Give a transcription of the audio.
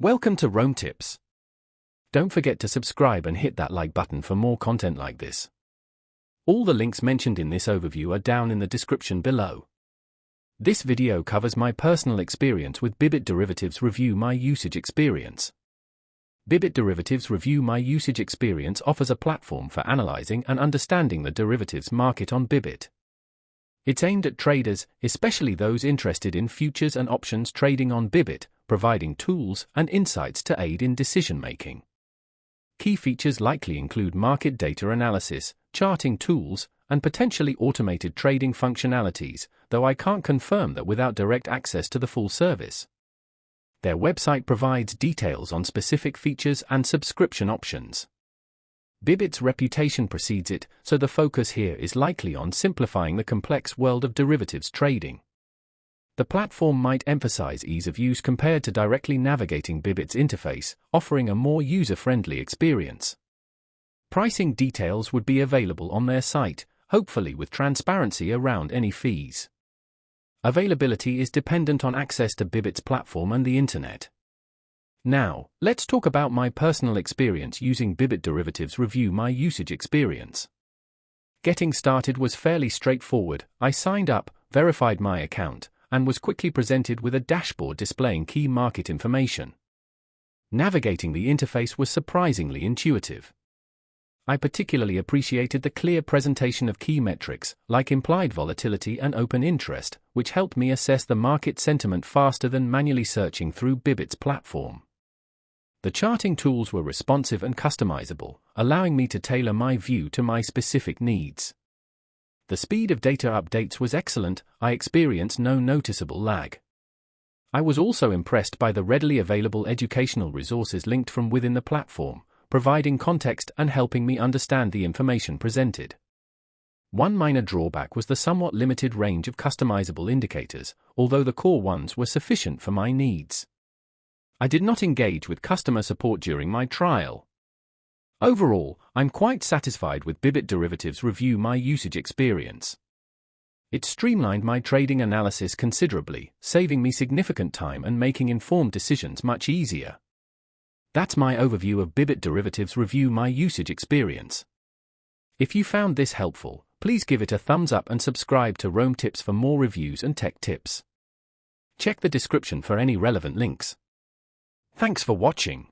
Welcome to Rome Tips. Don't forget to subscribe and hit that like button for more content like this. All the links mentioned in this overview are down in the description below. This video covers my personal experience with Bybit derivatives. Review my usage experience. Bybit derivatives review my usage experience offers a platform for analyzing and understanding the derivatives market on Bybit. It's aimed at traders, especially those interested in futures and options trading on Bybit, providing tools and insights to aid in decision-making. Key features likely include market data analysis, charting tools, and potentially automated trading functionalities, though I can't confirm that without direct access to the full service. Their website provides details on specific features and subscription options. Bybit's reputation precedes it, so the focus here is likely on simplifying the complex world of derivatives trading. The platform might emphasize ease of use compared to directly navigating Bybit's interface, offering a more user-friendly experience. Pricing details would be available on their site, hopefully with transparency around any fees. Availability is dependent on access to Bybit's platform and the internet. Now, let's talk about my personal experience using Bybit derivatives. Review my usage experience. Getting started was fairly straightforward. I signed up, verified my account, and was quickly presented with a dashboard displaying key market information. Navigating the interface was surprisingly intuitive. I particularly appreciated the clear presentation of key metrics, like implied volatility and open interest, which helped me assess the market sentiment faster than manually searching through Bybit's platform. The charting tools were responsive and customizable, allowing me to tailor my view to my specific needs. The speed of data updates was excellent. I experienced no noticeable lag. I was also impressed by the readily available educational resources linked from within the platform, providing context and helping me understand the information presented. One minor drawback was the somewhat limited range of customizable indicators, although the core ones were sufficient for my needs. I did not engage with customer support during my trial. Overall, I'm quite satisfied with Bybit derivatives. Review my usage experience. It streamlined my trading analysis considerably, saving me significant time and making informed decisions much easier. That's my overview of Bybit derivatives. Review my usage experience. If you found this helpful, please give it a thumbs up and subscribe to Rome Tips for more reviews and tech tips. Check the description for any relevant links. Thanks for watching.